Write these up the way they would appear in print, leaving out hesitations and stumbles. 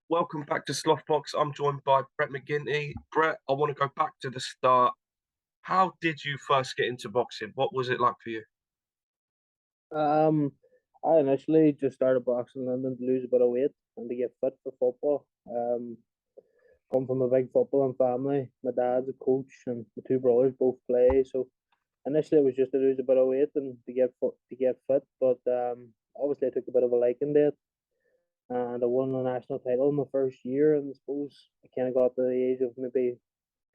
Welcome back to Slothboxx. I'm joined by Brett McGinty. Brett, I want to go back to the start. How did you first get into boxing? What was it like for you? Um, I initially just started boxing in London to lose a bit of weight and to get fit for football. Come from a big footballing family. My dad's a coach, and my two brothers both play. So initially, it was just to lose a bit of weight and to get fit. But obviously, I took a bit of a liking to it, and I won a national title in my first year. And I suppose I kind of got to the age of maybe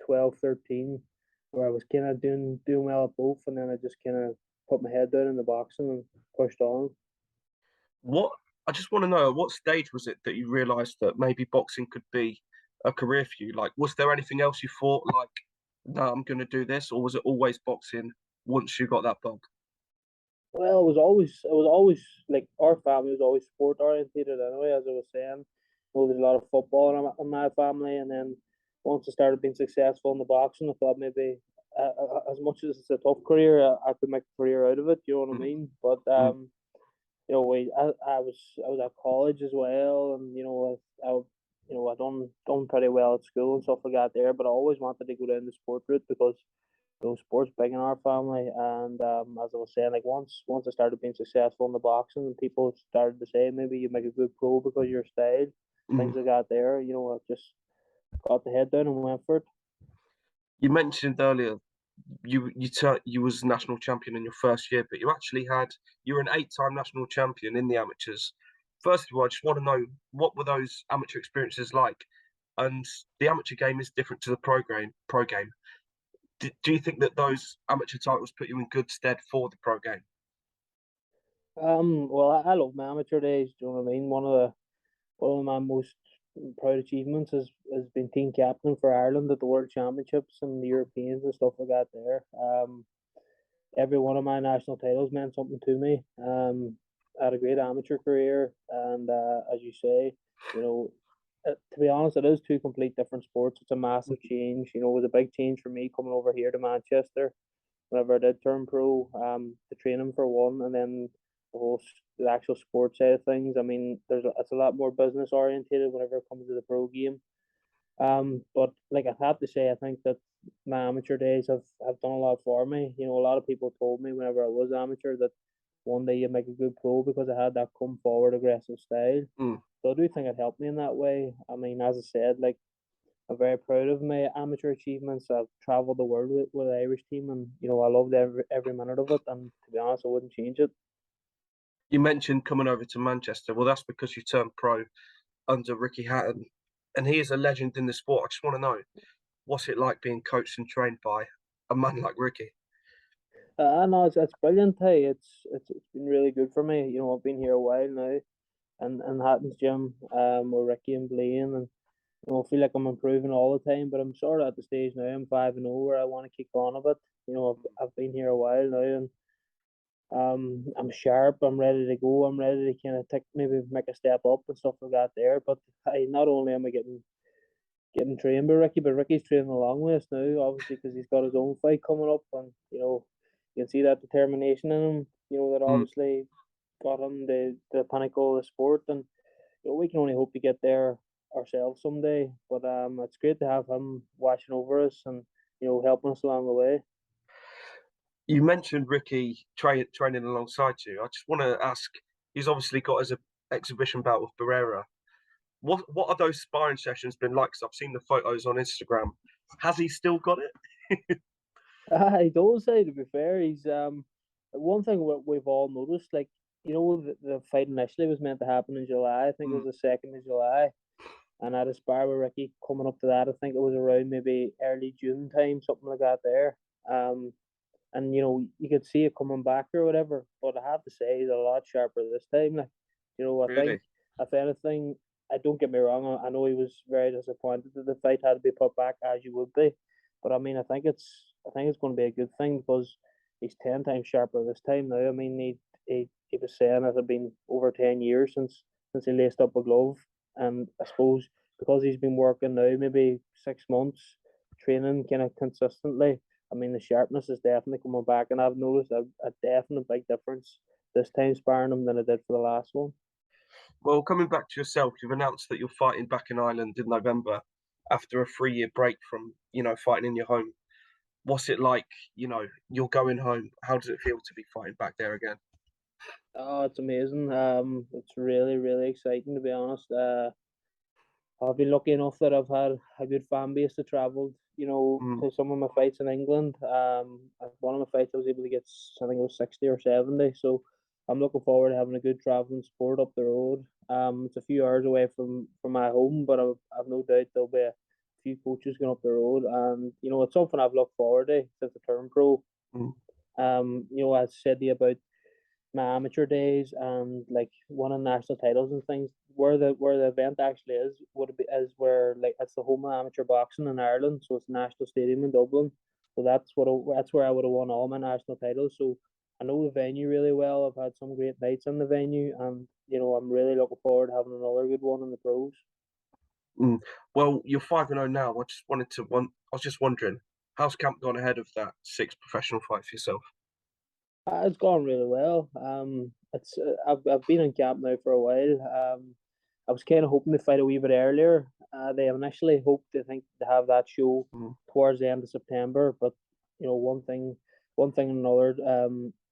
12, 13, where I was kind of doing well at both, and then I just kind of put my head down in the boxing and pushed on. What I just want to know, at what stage was it that you realised that maybe boxing could be a career for you? Like, was there anything else you thought, like, no, I'm going to do this, or was it always boxing once you got that bug? Well, it was always like our family was always sport orientated anyway. As I was saying, there's a lot of football in my family, and then once I started being successful in the boxing, I thought maybe as much as it's a tough career, I could make a career out of it. You know what I Mm, mean? But mm. I was at college as well, and I done pretty well at school and stuff like that there. But I always wanted to go down the sport route because sports big in our family. And as I was saying, like once I started being successful in the boxing, and people started to say maybe you make a good pro because of your style, Mm. things like that there. I just got the head down and went for it. You mentioned earlier you was national champion in your first year, but you were an eight-time national champion in the amateurs. First of all, I just want to know what were those amateur experiences like? And the amateur game is different to the Pro game. Do you think that those amateur titles put you in good stead for the pro game? Well, I love my amateur days. Do you know what I mean? One of my most proud achievements has been team captain for Ireland at the World Championships and the Europeans and stuff like that. There, every one of my national titles meant something to me. I had a great amateur career, and as you say, you know, to be honest, it is two complete different sports. It's a massive change. It was a big change for me coming over here to Manchester whenever I did turn pro. The training for one, and then the actual sports side of things. I mean, it's a lot more business orientated whenever it comes to the pro game. But like I have to say, I think that my amateur days have done a lot for me. A lot of people told me whenever I was amateur that one day you'd make a good pro because I had that come forward aggressive style. Mm. So I do think it helped me in that way. I mean, as I said, like I'm very proud of my amateur achievements. I've travelled the world with the Irish team, and I loved every minute of it. And to be honest, I wouldn't change it. You mentioned coming over to Manchester. Well, that's because you turned pro under Ricky Hatton, and he is a legend in the sport. I just want to know, what's it like being coached and trained by a man like Ricky? No, it's brilliant. Hey, it's been really good for me. I've been here a while now, and Hatton's gym, with Ricky and Blaine, and I feel like I'm improving all the time. But I'm sort of at the stage now. I'm 5-0 where I want to kick on a bit. I've been here a while now, and I'm sharp. I'm ready to go. I'm ready to kind of maybe make a step up and stuff like that there. But not only am I getting trained by Ricky, but Ricky's training along with us now, obviously, because he's got his own fight coming up, and you can see that determination in him. That Mm. obviously got him the pinnacle of the sport, and we can only hope to get there ourselves someday. But it's great to have him watching over us and helping us along the way. You mentioned Ricky training alongside you. I just want to ask, he's obviously got his exhibition bout with Barrera. What are those sparring sessions been like? 'Cause I've seen the photos on Instagram. Has he still got it? I don't say, to be fair, he's one thing we've all noticed, like the fight initially was meant to happen in July. I think it was Mm. the 2nd of July, and I had a spar with Ricky coming up to that. I think it was around maybe early June time, something like that. There, and you could see it coming back or whatever. But I have to say, he's a lot sharper this time. Like, I Really? think if anything, I don't get me wrong. I know he was very disappointed that the fight had to be put back, as you would be. But I mean, I think it's going to be a good thing because he's 10 times sharper this time now. I mean, he was saying it had been over 10 years since he laced up a glove, and I suppose because he's been working now maybe 6 months training kind of consistently. I mean, the sharpness is definitely coming back, and I've noticed a definite big difference this time sparring him than I did for the last one. Well, coming back to yourself, you've announced that you're fighting back in Ireland in November after a 3-year break from, fighting in your home. What's it like? You're going home. How does it feel to be fighting back there again? Oh, it's amazing. It's really, really exciting to be honest. I've been lucky enough that I've had a good fan base to travel, Mm, to some of my fights in England. One of my fights I was able to get, I think it was 60 or 70. So I'm looking forward to having a good traveling sport up the road. It's a few hours away from my home, but I've no doubt there'll be a few coaches going up the road, and it's something I've looked forward to since I turned pro. mm, I said to you about my amateur days and like winning national titles and things. Where the event actually is would it be is where like it's the home of amateur boxing in Ireland, so it's the National Stadium in Dublin. So that's where I would have won all my national titles. So I know the venue really well. I've had some great nights in the venue, and I'm really looking forward to having another good one in the pros. mm. Well, you're 5-0 now. I was just wondering, how's camp gone ahead of that sixth professional fight for yourself? It's gone really well. It's I've been in camp now for a while. I was kind of hoping to fight a wee bit earlier. They initially hoped to think to have that show Mm, towards the end of September, but one thing and another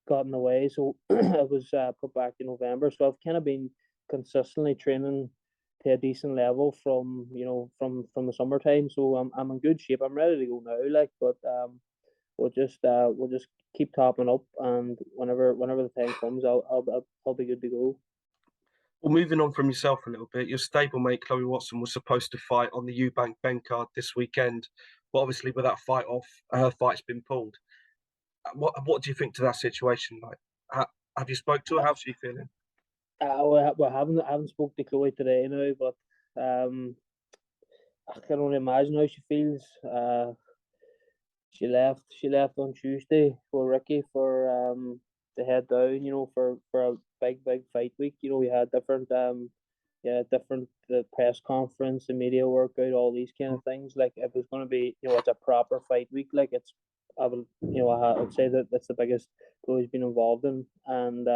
got in the way, so it was put back to November. So I've kind of been consistently training to a decent level from the summertime. So I'm in good shape. I'm ready to go now. But we'll just keep topping up, and whenever the time comes, I'll be good to go. Well, moving on from yourself a little bit, your stablemate Chloe Watson was supposed to fight on the Eubank Ben card this weekend, but obviously with that fight off, her fight's been pulled. What do you think to that situation? Like, have you spoke to her? How's she feeling? I haven't spoke to Chloe today now, but I can only imagine how she feels. She left on Tuesday for Ricky for to head down, for a big fight week. We had different press conference, the media workout, all these kind of things. Like it was going to be, it's a proper fight week. Like I would say that that's the biggest Chloe's been involved in, and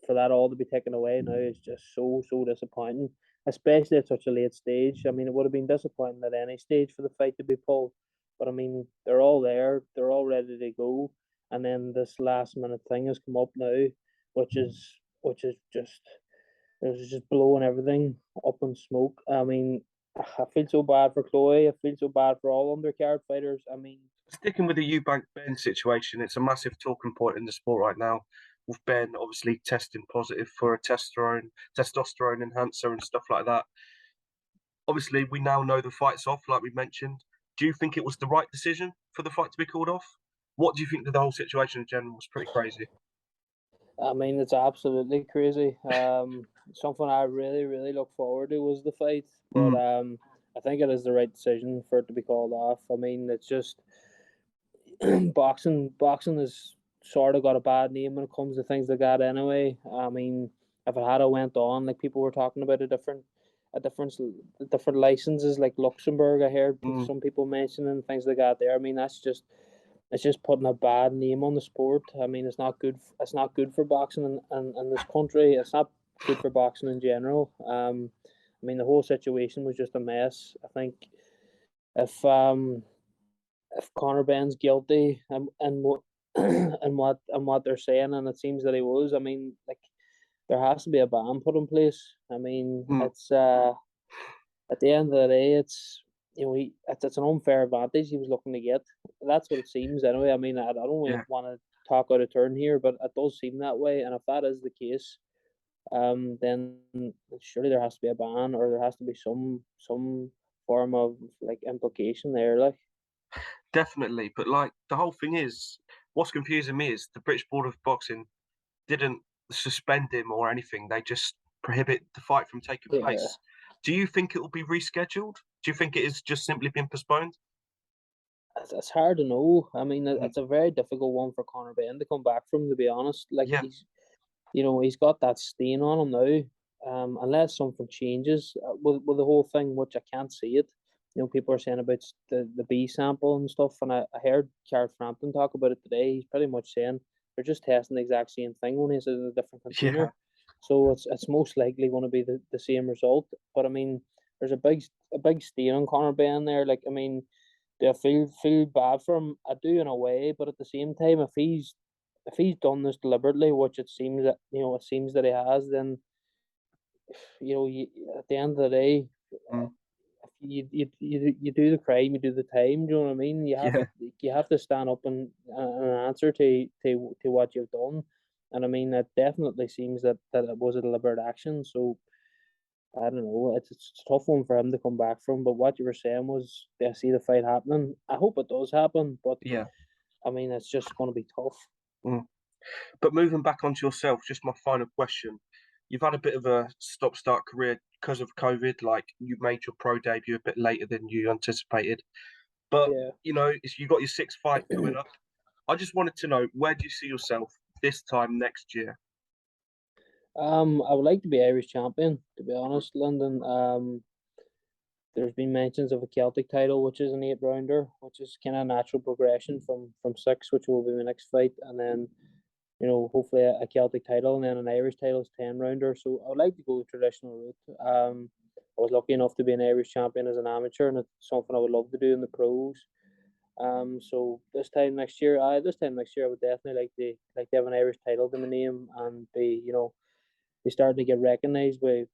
for that all to be taken away now is just so disappointing, especially at such a late stage. I mean, it would have been disappointing at any stage for the fight to be pulled, but I mean, they're all there, they're all ready to go, and then this last minute thing has come up now, which is just blowing everything up in smoke. I mean, I feel so bad for Chloe. I feel so bad for all undercard fighters. I mean, Sticking with the Eubank Ben situation, it's a massive talking point in the sport right now. With Ben obviously testing positive for a testosterone enhancer and stuff like that. Obviously, we now know the fight's off, like we mentioned. Do you think it was the right decision for the fight to be called off? What do you think of the whole situation in general? Was pretty crazy. it's absolutely crazy. Something I really, really look forward to was the fight, but Mm, I think it is the right decision for it to be called off. I mean, it's just boxing has sort of got a bad name when it comes to things like that anyway. I mean, if it had a went on, like people were talking about a different licenses like Luxembourg, I heard mm, some people mentioning things like that there. I mean, it's just putting a bad name on the sport. I mean, it's not good for boxing in this country. It's not good for boxing in general. I mean, the whole situation was just a mess. I think if um if Conor Benn's guilty, and what and what they're saying, and it seems that he was. I mean, like there has to be a ban put in place. I mean, mm. it's at the end of the day, it's an unfair advantage he was looking to get. That's what it seems anyway. I mean, I don't Yeah, want to talk out of turn here, but it does seem that way. And if that is the case, then surely there has to be a ban, or there has to be some form of like implication there, like. definitely. But like the whole thing is, what's confusing me is the British Board of Boxing didn't suspend him or anything. They just prohibit the fight from taking Yeah. place. Do you think it will be rescheduled? Do you think it is just simply been postponed? It's hard to know. I mean, Mm, it's a very difficult one for Conor Benn to come back from, to be honest. Like yeah, he's got that stain on him now. Unless something changes with the whole thing, which I can't see it. People are saying about the B sample and stuff, and I heard Gareth Frampton talk about it today. He's pretty much saying they're just testing the exact same thing, only it's in a different yeah. container. So it's most likely going to be the same result. But I mean, there's a big stain on Conor Benn there. Like I mean, do I feel bad for him? I do in a way, but at the same time, if he's done this deliberately, which it seems that he has, then at the end of the day, Mm. you do the crime, you do the time. Do you know what I mean? Yeah, You have to stand up and answer to what you've done. And I mean, it definitely seems that it was a deliberate action. So I don't know. It's a tough one for him to come back from. But what you were saying was, I see the fight happening. I hope it does happen. But yeah. I mean, it's just going to be tough. Mm. But moving back onto yourself, just my final question. You've had a bit of a stop-start career because of COVID. Like you made your pro debut a bit later than you anticipated. But Yeah. you got your sixth fight coming up. I just wanted to know, where do you see yourself this time next year? I would like to be Irish champion. To be honest, London. There's been mentions of a Celtic title, which is an 8 rounder, which is kind of a natural progression from six, which will be my next fight, and then hopefully a Celtic title, and then an Irish title is 10 rounder. So I would like to go the traditional route. I was lucky enough to be an Irish champion as an amateur, and it's something I would love to do in the pros. So this time next year, I would definitely like to have an Irish title to my name and be starting to get recognised by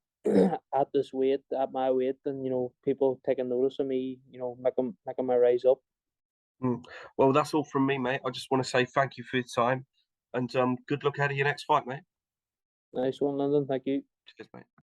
at this weight, at my weight, and people taking notice of me, making my rise up. Mm. Well, that's all from me, mate. I just want to say thank you for your time and good luck ahead of your next fight, mate. Nice one, London. Thank you. Cheers, mate.